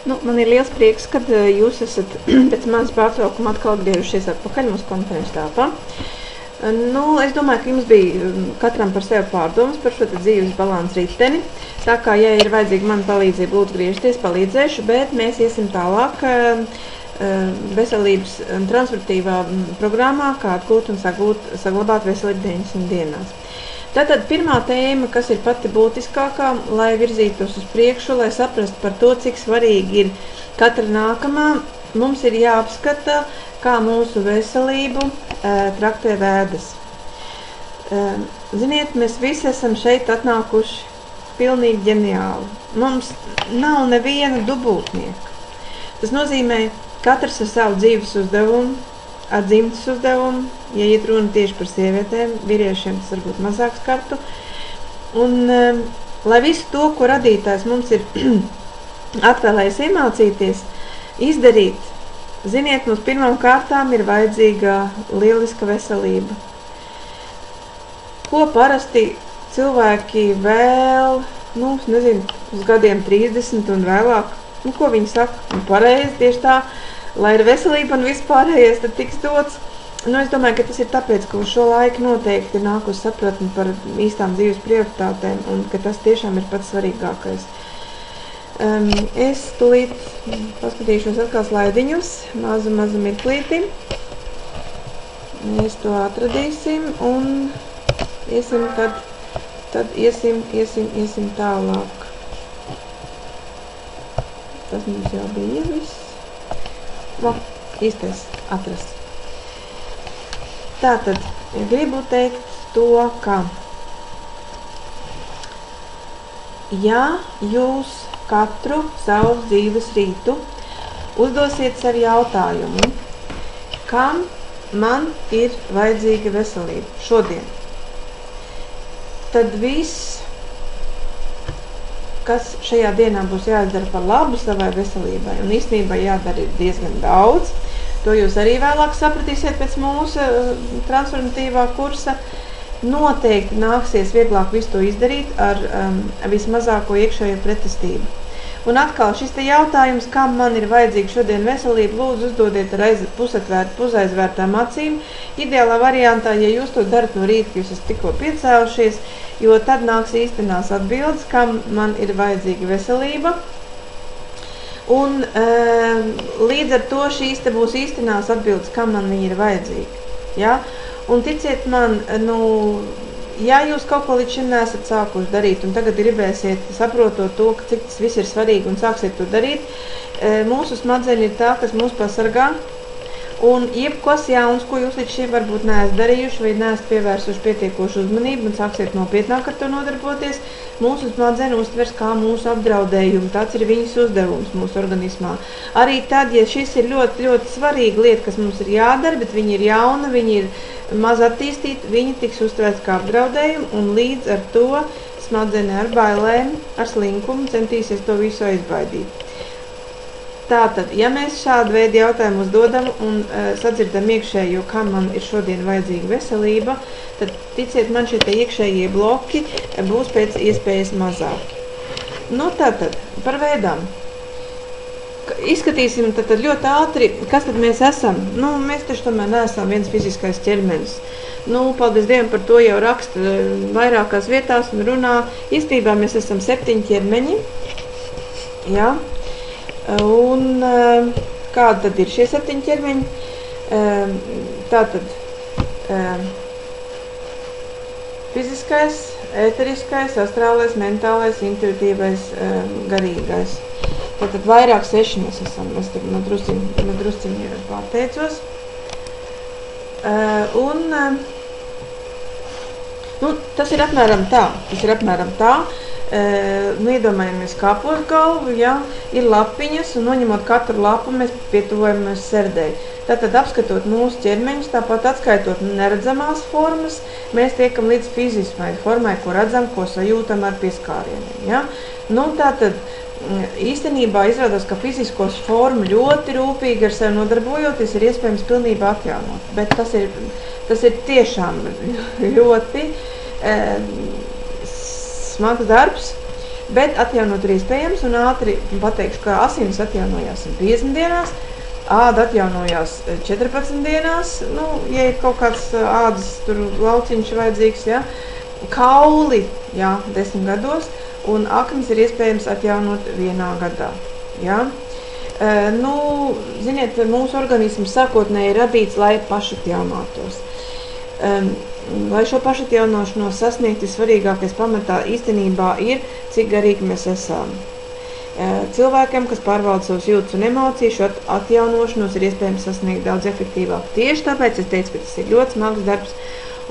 Man ir liels prieks, ka jūs esat pēc manas pārtraukuma atkal atgriežušies atpakaļ mūsu konferences telpā. Es domāju, ka jums bija katram par sevi pārdomas par šo dzīves balansu riteni. Tā kā, ja ir vajadzīga mana palīdzība, lūdzu griežties, palīdzēšu, bet mēs iesim tālāk veselības transformatīvā programmā, kā atgūt un saglabāt veselību 90 dienās. Tātad pirmā tēma, kas ir pati būtiskākā, lai virzītos uz priekšu, lai saprastu par to, cik svarīgi ir katra nākamā, mums ir jāapskata, kā mūsu veselību traktē vēdas. Ziniet, mēs visi esam šeit atnākuši pilnīgi ģeniāli. Mums nav neviena dubultnieka. Tas nozīmē, katrs ar savu dzīves uzdevumu, ar dzimtes uzdevumu, ja iet runa tieši par sievietēm, vīriešiem tas varbūt mazāk skartu. Un, lai visu to, ko radītājs mums ir atvēlējis iemācīties, izdarīt, ziniet, mums pirmām kārtām ir vajadzīga lieliska veselība. Ko parasti cilvēki vēl, uz gadiem 30 un vēlāk, ko viņi saka, pareizi tieši tā, lai ir veselība un vispārējais, tad tiks dots. Es domāju, ka tas ir tāpēc, ka uz šo laiku noteikti nāk uz sapratni par īstām dzīves prioritātēm un ka tas tiešām ir pats svarīgākais. Es tūlīt paskatīšos atkal slaidiņus, mazu mirklīti. Mēs to atradīsim un iesim tad iesim tālāk. Tas mums jau bija viss. Īstais atrast. Tātad, gribu teikt to, ka ja jūs katru savu dzīves rītu uzdosiet sev jautājumu, kam man ir vajadzīga veselība šodien, tad viss, kas šajā dienā būs jāizdara par labu savai veselībai, un īstenībā jādara ir diezgan daudz. To jūs arī vēlāk sapratīsiet pēc mūsu transformatīvā kursa. Noteikti nāksies vieglāk visu to izdarīt ar vismazāko iekšējo pretestību. Un atkal šis te jautājums, kam man ir vajadzīga šodien veselība, lūdzu uzdodiet ar pusaizvērtām acīm. Ideālā variantā, ja jūs to darat no rīta, ka jūs esat tikko piecēlušies, jo tad nāks īstenās atbildes, kam man ir vajadzīga veselība. Un līdz ar to šīs te būs īstenās atbildes, kam man viņa ir vajadzīga. Ja? Un ticiet man, ja jūs kaut ko līdz šim neesat sākuši darīt un tagad gribēsiet saprotot to, cik tas viss ir svarīgi un sāksiet to darīt, mūsu smadzeņi ir tā, kas mūs pasargā. Un jebkas jauns, ko jūs līdz šim varbūt neesat darījuši vai neesat pievērsuši pietiekošu uzmanību un sāksiet nopietnāk ar to nodarboties, mūsu smadzeņi uztvers kā mūsu apdraudējumu. Tāds ir viņas uzdevums mūsu organismā. Arī tad, ja šis ir ļoti, ļoti svarīga lieta, kas mums ir jādara, bet viņa ir jauna, viņa ir maz attīstīta, viņa tiks uztvērts kā apdraudējumu un līdz ar to smadzeņi ar bailēm, ar slinkumu centīsies to visu aizbaidīt. Tātad, ja mēs šādu veidu jautājumu uzdodam un sadzirdam iekšējo, kam man ir šodien vajadzīga veselība, tad ticiet man, šie iekšējie bloki būs pēc iespējas mazāki. Tātad, par veidām. Izskatīsim tātad ļoti ātri, kas tad mēs esam. Mēs taču tomēr neesam viens fiziskais ķermenis. Paldies Dievam par to jau raksta vairākās vietās un runā. Īstenībā mēs esam 7 ķermeņi. Jā. Un kādi tad ir šie 7 ķermeņi? Tātad fiziskais, ēteriskais, astrālais, mentālais, intuitīvais, garīgais. Tātad vairāk 6 mēs esam. Es tagad drusciņi pārteicos. Tas ir apmēram tā. Iedomājamies kāpos galvu, ja, ir lapiņas, un noņemot katru lapu, mēs pietuvojamies serdei. Tātad apskatot mūsu ķermeņus, tāpat atskaitot neredzamās formas, mēs tiekam līdz fizismai formai, ko redzam, ko sajūtam ar pieskārieniem. Ja. Tātad īstenībā izrādās, ka fiziskos formu ļoti rūpīgi ar sevi nodarbojoties ir iespējams pilnībā atjaunot, bet tas ir tiešām ļoti smags darbs, bet atjaunot ir iespējams un ātri pateikšu, ka asinis atjaunojās 50 dienās, āda atjaunojās 14 dienās, nu, ja ir kaut kāds ādas tur lauciņš vajadzīgs, ja, kauli, jā, 10 gados, un aknas ir iespējams atjaunot 1 gadā, ja. Nu, ziniet, mūsu organisms sākotnēji ir radīts, lai pašatjaunotos. Lai šo pašatjaunošanos sasniegt, svarīgākais pamatā īstenībā ir, cik garīgi mēs esam. Cilvēkiem, kas pārvalda savus jūtas un emocijas, šo atjaunošanos ir iespējams sasniegt daudz efektīvāk. Tieši tāpēc es teicu, ka tas ir ļoti smags darbs.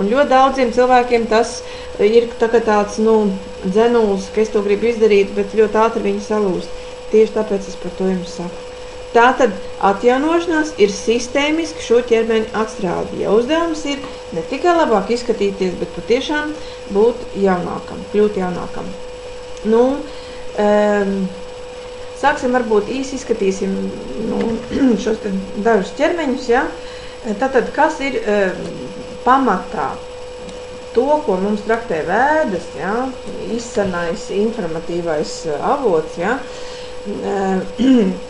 Un ļoti daudziem cilvēkiem tas ir tāds, dzenuls, ka es to gribu izdarīt, bet ļoti ātri viņi salūst. Tieši tāpēc es par to jums saku. Tātad atjaunošanās ir sistēmiski šo ķermeni atstrādi. Ja uzdevums ir ne tikai labāk izskatīties, bet patiešām būt jaunākam, kļūt jaunākam. Nu, sāksim varbūt īsi izskatīsim šos dažus ķermeņus, ja? Tātad, kas ir pamatā? To, ko mums traktē vēdas, ja? Izsanais, informatīvais avots, ja?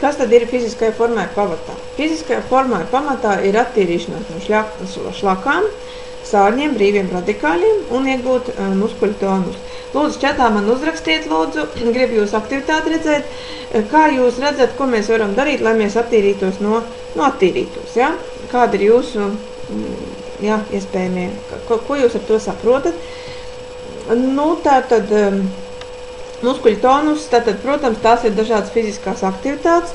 Kas tad ir fiziskajā formā pamatā? Fiziskajā formā pamatā ir attīrīšanās no šlakām, sārņiem, brīviem radikāļiem un iegūt muskuļu tonus. Lūdzu, čatā man uzrakstiet, lūdzu, gribu jūs aktivitāti redzēt, kā jūs redzat, ko mēs varam darīt, lai mēs attīrītos no attīrītos, ja? Kāda ir jūsu, jā, iespējamie, ko jūs ar to saprotat? Nu, tātad muskuļu tonus, tātad, protams, tās ir dažādas fiziskās aktivitātes.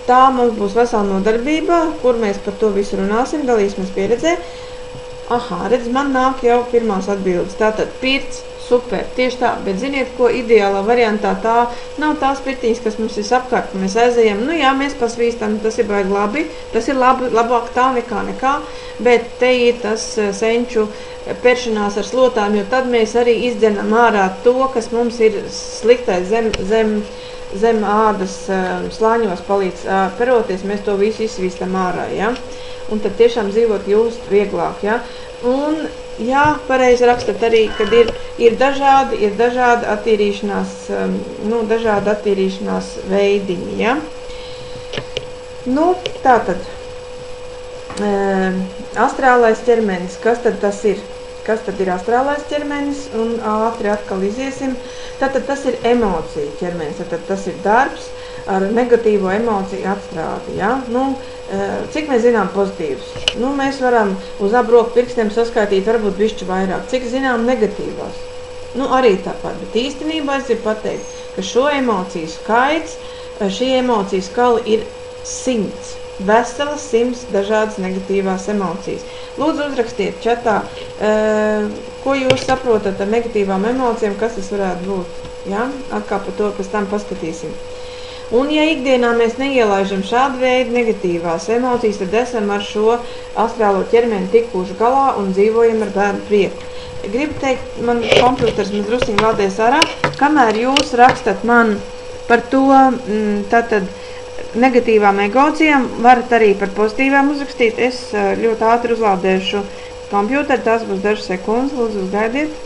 Tā mums būs vesela nodarbība, kur mēs par to visu runāsim, dalīsimies pieredzē. Aha, redz, man nāk jau pirmās atbildes. Tātad, pirts, super, tieši tā, bet ziniet, ko ideālā variantā tā nav tās pirtiņas, kas mums ir apkārt, ka mēs aizējam. Nu jā, mēs pasvīstam, tas ir baigi labi, tas ir labāk tā nekā, bet te ir tas senču peršanās ar slotām, jo tad mēs arī izdzenam ārā to, kas mums ir sliktais zem ādas slāņos palīdz peroties, mēs to visu izsvīstam ārā, ja? Un tad tiešām dzīvot just vieglāk, ja? Un, jā, pareizi rakstat arī, kad ir dažādi attīrīšanās, dažādi attīrīšanās veidiņi, ja? Nu, tātad, astrālais ķermenis, kas tad tas ir? Kas tad ir astrālais ķermenis, un ātri atkal iziesim. Tātad tas ir emociju ķermenis, tātad tas ir darbs ar negatīvo emociju atstrādi, ja? Nu, cik mēs zinām pozitīvus? Nu, mēs varam uz abroku pirkstiem saskaitīt varbūt bišķi vairāk. Cik zinām negatīvās? Nu, arī tāpat, bet īstenībā es gribu pateikt, ka šo emociju skaits, šī emociju skala ir 100. Veselas 100 dažādas negatīvās emocijas. Lūdzu, uzrakstiet čatā, ko jūs saprotat ar negatīvām emocijām, kas tas varētu būt. Ja? Atkal par to pēc tam paskatīsim. Un ja ikdienā mēs neielaižam šādu veidu negatīvās emocijas, tad esam ar šo astrālo ķermeni tikuši galā un dzīvojam ar bērnu prieku. Gribu teikt, man kompjuters man drusciņi lādēs ārā, kamēr jūs rakstat man par to, tātad, negatīvām emocijām, varat arī par pozitīvām uzrakstīt. Es ļoti ātri uzlādēšu kompjuteri, tās būs dažas sekundes, lūdzu uzgaidiet.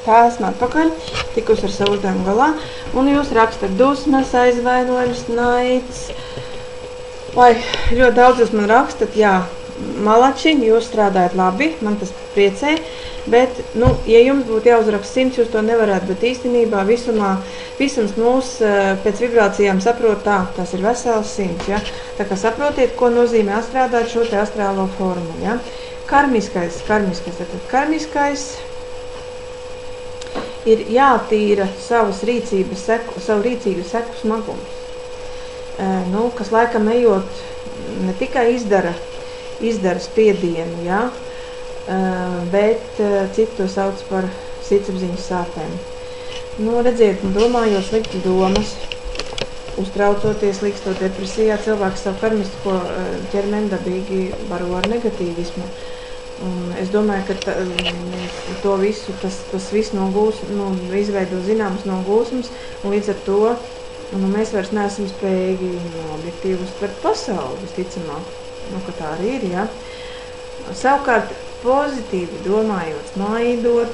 Tā esmu atpakaļ, tikus ar savu uzdevumu galā, un jūs rakstat dusmas, aizvainojums, naids, vai ļoti daudz jūs man rakstat, jā, malači, jūs strādājat labi, man tas priecē, bet, ja jums būtu jāuzraksta 100, jūs to nevarētu, bet īstenībā visums mūs pēc vibrācijām saprot tā, tas ir vesels 100, ja? Tā kā saprotiet, ko nozīmē atstrādāt šo te astrālo formu, ja? Karmiskais, tātad karmiskais, ir jātīra savu rīcības seku smagums. Kas laikam ejot ne tikai izdara spiedienu, ja, bet citi to sauc par sirdsapziņas sāpēm. Redziet, domājot sliktas domas, uztraucoties, līkstot depresijā, cilvēks savu karmisko ķermeni dabīgi baro ar negatīvismu. Es domāju, ka to visu, tas viss izveido zināmas nogūsmas, un līdz ar to mēs vairs neesam spējīgi objektīvi uztvert pasauli, visticamāk, ka tā arī ir, ja. Savukārt, pozitīvi domājot, smaidot,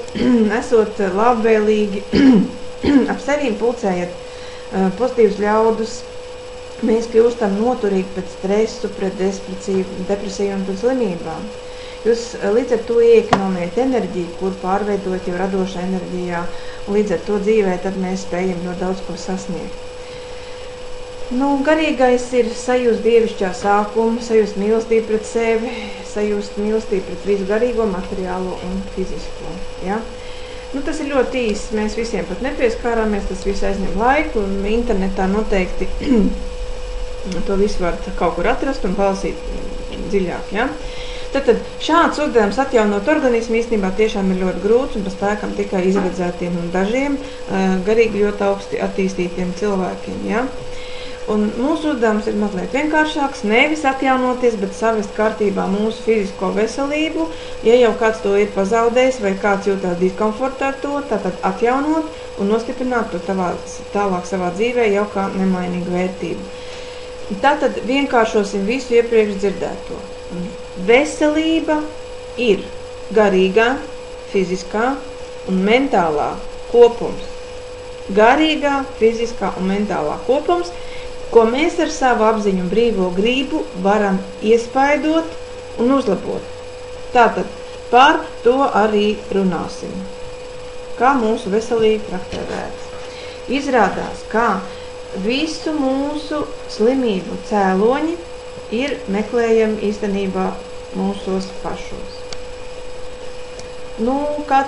esot labvēlīgi, ap sevīm pulcējot pozitīvus ļaudus, mēs kļūstam noturīgi pret stresu, pret depresiju un pret slimībām. Jūs līdz ar to iekonomējat enerģiju, kur pārveidot jau radošā enerģijā, un līdz ar to dzīvē tad mēs spējam ļoti daudz ko sasniegt. Garīgais ir sajust dievišķā sākumu, sajust mīlestību pret sevi, sajust mīlestību pret visu garīgo, materiālo un fizisko. Ja? Tas ir ļoti īsi, mēs visiem pat nepieskārāmies, tas viss aizņem laiku, un internetā noteikti to visu var kaut kur atrast un palasīt dziļāk. Ja? Tad šāds uzdevums atjaunot organismu īstenībā tiešām ir ļoti grūts un pa spēkam tikai izredzētiem un dažiem garīgi ļoti augsti attīstītiem cilvēkiem. Ja? Un mūsu uzdevums ir mazliet vienkāršāks, nevis atjaunoties, bet savest kārtībā mūsu fizisko veselību. Ja jau kāds to ir pazaudējis vai kāds jūtās diskomfortā ar to, tad atjaunot un nostiprināt to tālāk savā dzīvē jau kā nemainīgu vērtību. Tātad vienkāršosim visu iepriekš dzirdēto. Veselība ir garīgā, fiziskā un mentālā kopums. Garīgā, fiziskā un mentālā kopums, ko mēs ar savu apziņu un brīvo gribu varam iespaidot un uzlabot. Tātad par to arī runāsim. Kā mūsu veselība praktizētas. Izrādās, kā visu mūsu slimību cēloņi ir meklējami īstenībā mūsos pašos. Kā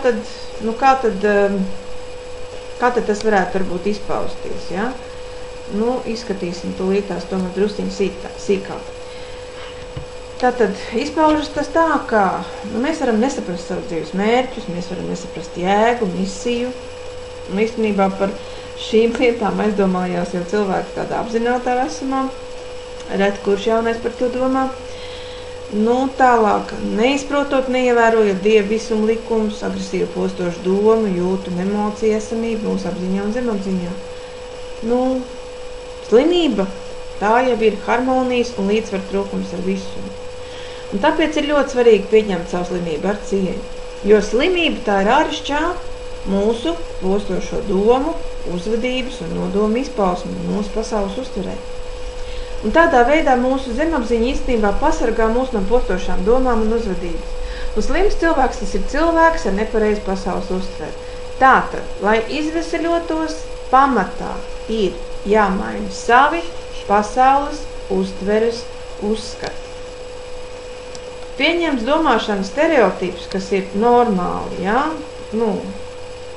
tad tas varētu varbūt izpausties, ja? Izskatīsim tūlītās tomēr drusciņu sīkāk. Tātad izpaužas tas tā, ka mēs varam nesaprast savus dzīves mērķus, mēs varam nesaprast jēgu, misiju. Un īstenībā par šīm lietām aizdomājās jau cilvēki tādā apzinātā vecumā. Ret kurš jaunais par to domā. Tālāk, neizprotot, neievērojot dievu visumu likumus, agresīvu postošu domu, jūtu un emociju esamību mūsu apziņā un zemapziņā. Slimība, tā jau ir harmonijas un līdzsvar trūkums ar visu. Un tāpēc ir ļoti svarīgi pieņemt savu slimību ar cieņu. Jo slimība tā ir āršķā mūsu postošo domu, uzvedības un nodomu izpausmi mūsu pasaules uztverē. Un tādā veidā mūsu zemapziņa īstenībā pasargā mūs no postošām domām un uzvedības. Un slims cilvēks, tas ir cilvēks ar nepareizu pasaules uztveri. Tātad, lai izveseļotos, pamatā ir jāmaina savi pasaules uztveres uzskati. Pieņems domāšanas stereotipus, kas ir normāli, ja?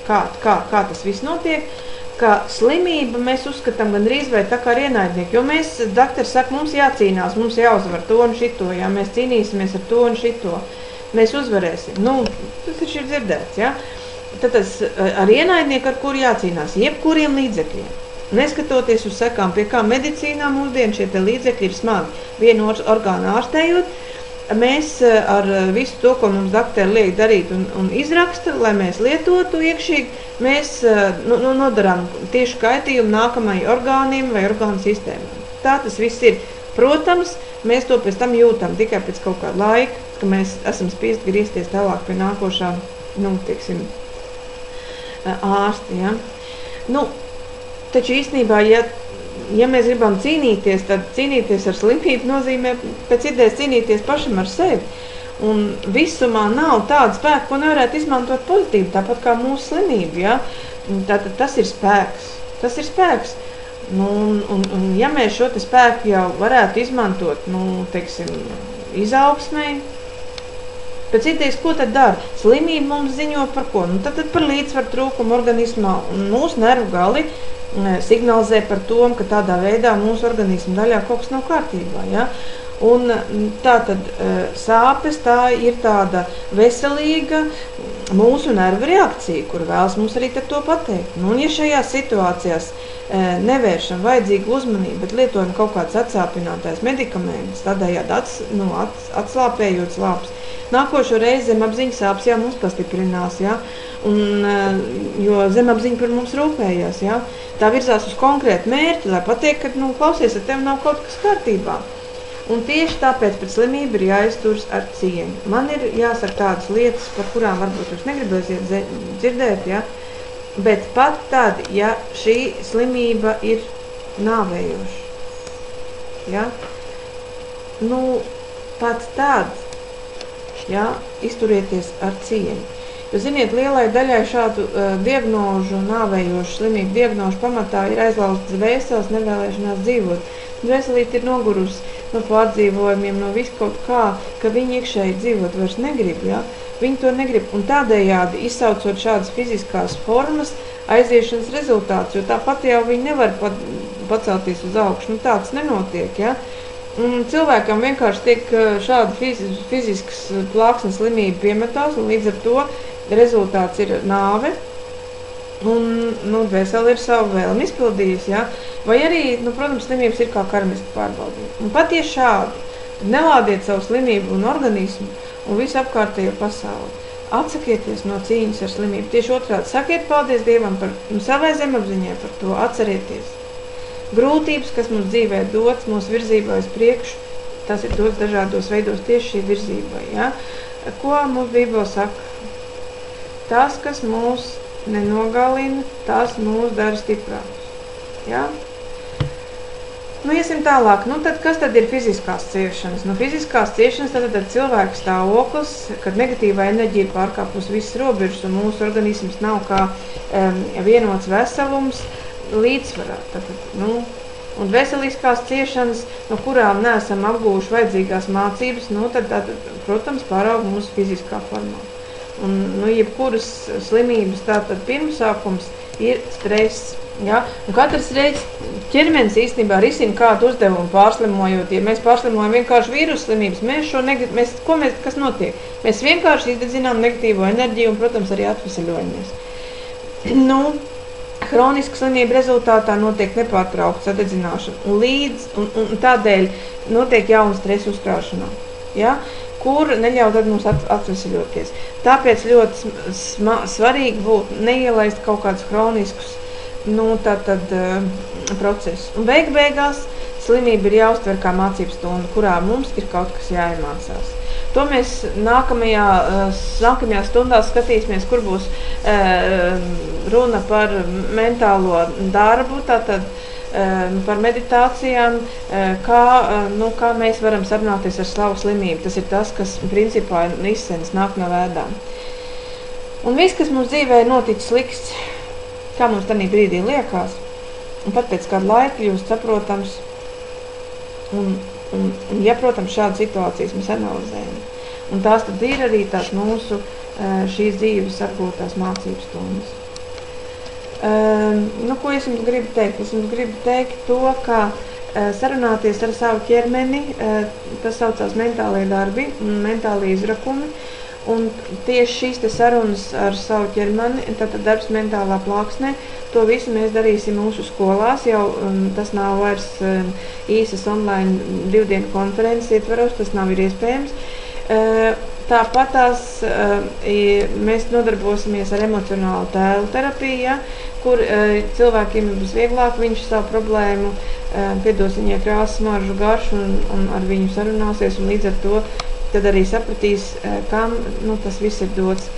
Kā tas viss notiek, ka slimība mēs uzskatām gandrīz vai tā kā ar ienaidnieku, jo mēs, daktars saka, mums jācīnās, mums jāuzvar to un šito, ja? Mēs cīnīsimies ar to un šito, mēs uzvarēsim. Tas taču ir dzirdēts, ja? Tad tas ar ienaidnieku, ar kuru jācīnās, jebkuriem līdzekļiem. Neskatoties uz sekām, pie kā medicīnā mūsdien šie te līdzekļi ir smagi. Vienu orgānu ārstējot, mēs ar visu to, ko mums dakteri liek darīt un izraksta, lai mēs lietotu iekšīgi, mēs nodarām tieši kaitījumu nākamajai orgāniem vai orgānu sistēmām. Tā tas viss ir. Protams, mēs to pēc tam jūtam tikai pēc kaut kāda laika, ka mēs esam spiest griezties tālāk pie nākošā, ārsta, ja. Taču īstenībā, ja mēs gribam cīnīties, tad cīnīties ar slimību nozīmē pēc idejas cīnīties pašam ar sevi. Un visumā nav tāda spēka, ko nevarētu izmantot pozitīvi, tāpat kā mūsu slimība. Ja? Tātad tas ir spēks. Tas ir spēks. Un ja mēs šo te spēku jau varētu izmantot, izaugsmei, pēc idejas, ko tad dara? Slimība mums ziņo par ko? Nu, tad par līdzsvaru trūkumu organismā, un mūsu nervu gali signalizē par to, ka tādā veidā mūsu organisma daļā kaut kas nav kārtībā. Ja? Un tātad sāpes tā ir tāda veselīga mūsu nervu reakcija, kur vēlas mums arī to pateikt. Nu, un ja šajās situācijās nevēršam vajadzīgu uzmanību, bet lietojam kaut kāds atsāpinātājs medikamentus, tādējādi atslāpējot slāpes, nākošo reizi zemapziņas sāpes mums pastiprinās, ja? Un, jo zemapziņa par mums rūpējās. Ja? Tā virzās uz konkrētu mērķi, lai pateikt, ka klausies, ar tevi nav kaut kas kārtībā. Un tieši tāpēc pret slimību ir jāizturas ar cieņu. Man ir jāsaka tādas lietas, par kurām varbūt jūs negribēsiet dzirdēt, ja? Bet pat tad, ja šī slimība ir nāvējoša, ja? Pat tad, ja, izturieties ar cieņu. Jo, ziniet, lielai daļai šādu diagnožu, nāvējošu slimību diagnožu pamatā ir aizlauztas dvēseles, nevēlēšanās dzīvot. Dvēselīte ir nogurusi no pārdzīvojumiem, no visu kaut kā, ka viņi iekšēji dzīvot vairs negrib, ja? Viņi to negrib, un tādējādi izsaucot šādas fiziskās formas aiziešanas rezultāts, jo tāpat jau viņi nevar pacelties uz augšu, tāds nenotiek, ja? Un cilvēkam vienkārši tiek šāda fiziskas plāksnes slimība piemetās, un līdz ar to rezultāts ir nāve, un dvēsele ir savu vēlmi izpildījusi, ja? Vai arī, protams, slimības ir kā karmiski pārbaudījumi. Un pat ja šādi, nelādiet savu slimību un organismu un visu apkārtējo pasauli. Atsakieties no cīņas ar slimību. Tieši otrādi, sakiet paldies Dievam par savai zemapziņai par to, atcerieties. Grūtības, kas mums dzīvē dots, mūsu virzībā uz priekšu, tas ir dots dažādos veidos tieši šī virzībai. Ja? Ko mums Bībele saka? Tas, kas mūs nenogalina, tas mūs dara stiprākus. Ja? Iesim tālāk. Tad kas tad ir fiziskās ciešanas? Fiziskās ciešanas tad ir cilvēka stāvoklis, kad negatīvā enerģija pārkāpus visas robežas un mūsu organisms nav kā vienots veselums līdzsvarā. Un veselīskās ciešanas, no kurām neesam apgūjuši vajadzīgās mācības, tad, protams, pāraug mūsu fiziskā formā. Un, jebkuras slimības tātad pirmsākums ir stress. Ja? Un katrs reizes ķermenis īstenībā risina kādu uzdevumu pārslimojot. Ja mēs pārslimojam vienkārši vīrusu slimības, kas notiek? Mēs vienkārši izdedzinām negatīvo enerģiju un, protams, arī atvesaļojamies. Hroniska slimība rezultātā notiek nepārtraukta sadedzināšana un tādēļ notiek jauna stresa uzkrāšanā. Ja? Kur neļauj tad mums atvesaļoties. Tāpēc ļoti svarīgi būtu neielaist kaut kādus hroniskus procesus. Un beigās slimība ir jāuztver kā mācības stunda, kurā mums ir kaut kas jāiemācās. To mēs nākamajā stundā skatīsimies, kur būs runa par mentālo darbu, par meditācijām, kā mēs varam sarunāties ar savu slimību. Tas ir tas, kas principā izsens nāk no vēdām. Un viss, kas mums dzīvē ir noticis slikts, kā mums tādā brīdī liekas, un pat pēc kāda laika kļūst saprotams, un ja, protams, šādas situācijas mēs analizējam. Un tās tad ir arī tās mūsu šīs dzīves apgūtās mācības stundas. Ko es jums gribu teikt? Es jums gribu teikt to, ka sarunāties ar savu ķermeni, tas saucās mentālie darbi un mentālie izrakumi. Un tieši šīs sarunas ar savu ķermeni, tātad darbs mentālā plāksnē, to visu mēs darīsim mūsu skolās. Jau tas nav vairs īsas online 2-dienu konferences ietvaros, tas nav ir iespējams. Tāpat mēs nodarbosimies ar emocionālu tēlu terapiju, ja, kur cilvēkiem būs vieglāk, viņš savu problēmu piedos viņai krāsu, smaržu, garšu un ar viņu sarunāsies, un līdz ar to tad arī sapratīs, kam tas viss ir dots.